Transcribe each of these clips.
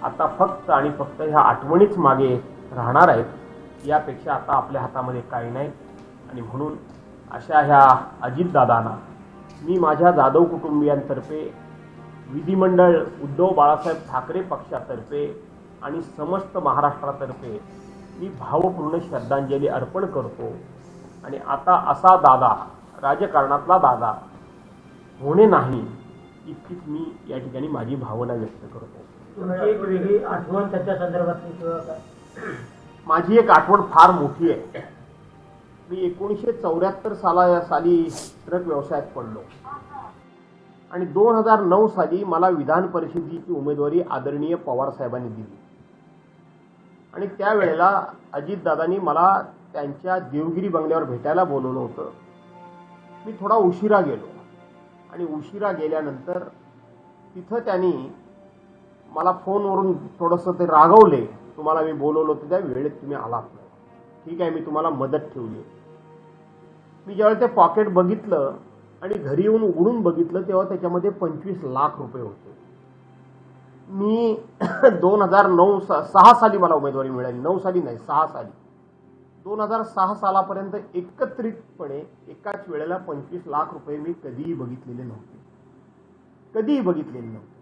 आता फक्त आणि फक्त ह्या आठवणीच मागे राहणार आहेत. यापेक्षा आता आपल्या हातामध्ये काही नाही. आणि म्हणून अशा ह्या अजितदादांना मी माझ्या जाधव कुटुंबियांतर्फे, विधिमंडळ उद्धव बाळासाहेब ठाकरे पक्षातर्फे आणि समस्त महाराष्ट्रातर्फे मी भावपूर्ण श्रद्धांजली अर्पण करतो. आणि आता असा दादा, राजकारणातला दादा होणे नाही इतकीच मी या ठिकाणी माझी भावना व्यक्त करतो. तुमची एक वेगळी आठवण त्याच्या संदर्भातली किंवा काय? माझी एक आठवण फार मोठी आहे. मी 1974 साली ट्रक व्यवसायात पडलो आणि 2009 साली मला विधान परिषदेची उमेदवारी आदरणीय पवार साहेबांनी दिली. आणि त्यावेळेला अजितदादांनी मला त्यांच्या देवगिरी बंगल्यावर भेटायला बोलवलं होतं. मी थोडा उशिरा गेलो आणि उशिरा गेल्यानंतर तिथं त्यांनी मला फोनवरून थोडंसं ते रागवले. तुम्हाला मी बोलवलं होतं त्या वेळेत तुम्ही आलात नाही, ठीक आहे, मी तुम्हाला मदत ठेवली. मी ज्यावेळेला ते पॉकेट बघितलं आणि घरी येऊन उघडून बघितलं तेव्हा त्याच्यामध्ये 25 लाख रुपये होते. मी 2006 साली मला उमेदवारी मिळाली. 9 साली नाही, 6 साली. 2006 सालापर्यंत एकत्रितपणे एकाच वेळेला 25 लाख रुपये मी कधीही बघितलेले नव्हते. कधीही बघितलेले नव्हते.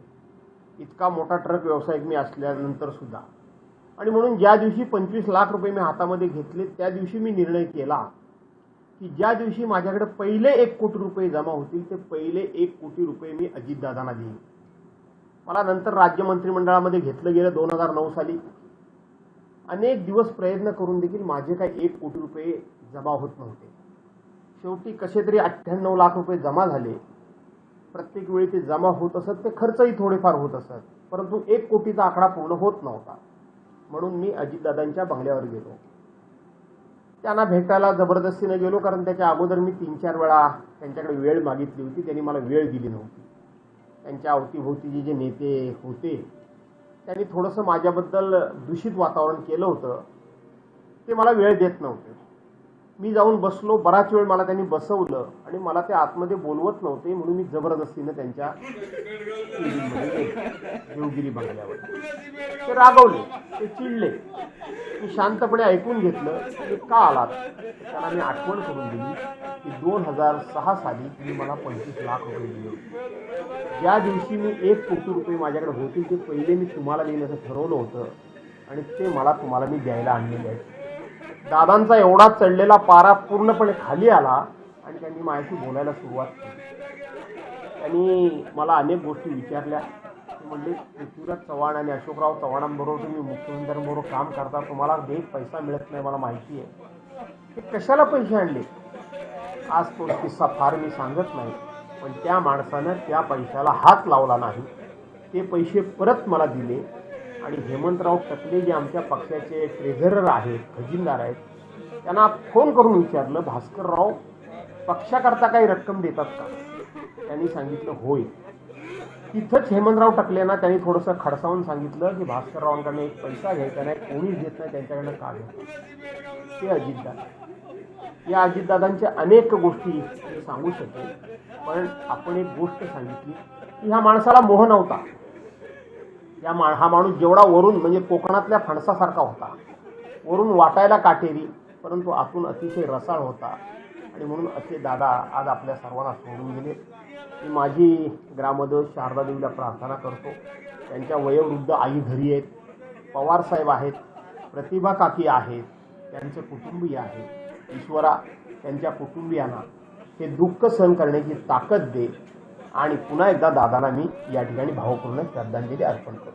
इतका मोठा ट्रक व्यावसायिक मी असल्यानंतर सुद्धा. आणि म्हणून ज्या दिवशी 25 लाख रुपये मी हातामध्ये घेतले त्या दिवशी मी निर्णय केला की ज्या दिवशी माझ्याकडे पहिले 1 कोटी रुपये जमा होतील ते पहिले 1 कोटी रुपये मी अजितदादांना देईन. मला नंतर राज्य मंत्रिमंडळामध्ये घेतलं गेलं 2009 साली. अनेक दिवस प्रयत्न करून देखील माझे काही 1 कोटी रुपये जमा होत नव्हते. शेवटी कसे तरी 98 लाख रुपये जमा झाले. प्रत्येक वेळी ते जमा होत असत, ते खर्चही थोडेफार होत असत, परंतु 1 कोटीचा आकडा पूर्ण होत नव्हता. म्हणून मी अजितदादांच्या बंगल्यावर गेलो. त्यांना भेटायला जबरदस्तीने गेलो, कारण त्याच्या अगोदर मी 3-4 वेळा त्यांच्याकडे वेळ मागितली होती. त्यांनी मला वेळ दिली नव्हती. त्यांच्या अवतीभोवतीचे जे नेते होते त्यांनी थोडंसं माझ्याबद्दल दूषित वातावरण केलं होतं. ते मला वेळ देत नव्हते. मी जाऊन बसलो. बराच वेळ मला त्यांनी बसवलं आणि मला ते आतमध्ये बोलवत नव्हते. म्हणून मी जबरदस्तीनं त्यांच्या देवगिरी बंगल्यावर. ते रागवले, ते चिडले. मी शांतपणे ऐकून घेतलं. ते का आलात त्यांना मी आठवण करून दिली की 2006 साली तुम्ही मला 25 लाख रुपये दिले होते. ज्या दिवशी मी 1 कोटी रुपये माझ्याकडे होतील ते पहिले मी तुम्हाला देण्याचं ठरवलं होतं आणि ते मला तुम्हाला मी द्यायला आणलेले आहेत. दादांचा एवढा चढलेला पारा पूर्णपणे खाली आला आणि त्यांनी माझ्याशी बोलायला सुरुवात केली. त्यांनी मला अनेक गोष्टी विचारल्या. ते म्हणले, पृथ्वीराज चव्हाण आणि अशोकराव चव्हाणांबरोबर तुम्ही मुख्यमंत्र्यांबरोबर काम करता, तुम्हाला एक पैसा मिळत नाही मला माहिती आहे. ते कशाला पैसे आणले? आज तो किस्सा फार मी सांगत नाही, पण त्या माणसानं त्या पैशाला हात लावला नाही. ते पैसे परत मला दिले. आणि हेमंतराव टकले जे आमच्या पक्षाचे ट्रेझरर आहेत, खजिनदार आहेत, त्यांना फोन करून विचारलं, भास्करराव पक्षाकरता काही रक्कम देतात का? त्यांनी सांगितलं होय. तिथंच हेमंतराव टकलेंना त्यांनी थोडंसं खडसावून सांगितलं की भास्कररावांकडनं एक पैसा घ्यायचा नाही, कोणीच देत नाही, त्यांच्याकडनं का घ्यायचं? ते अजितदादा. या अजितदादांच्या अनेक गोष्टी मी सांगू शकेल, पण आपण एक गोष्ट सांगितली की ह्या माणसाला मोह नव्हता. हा माणूस जेवढा वरून म्हणजे कोकणातल्या फणसासारखा होता, वरून वाटायला काटेरी, परंतु आतून अतिशय रसाळ होता. आणि म्हणून असे दादा आज आपल्या सर्वांना सोडून गेले. मी माझी ग्रामदेव शारदा देवीला प्रार्थना करतो. त्यांच्या वयोवृद्ध आई घरी आहेत, पवारसाहेब आहेत, प्रतिभा काकी आहेत, त्यांचे कुटुंबीय आहेत. ईश्वरा त्यांच्या कुटुंबियांना हे दुःख सहन करण्याची ताकद दे. आणि पुन्हा एकदा दादांना मी या ठिकाणी भावपूर्ण श्रद्धांजली अर्पण करतो.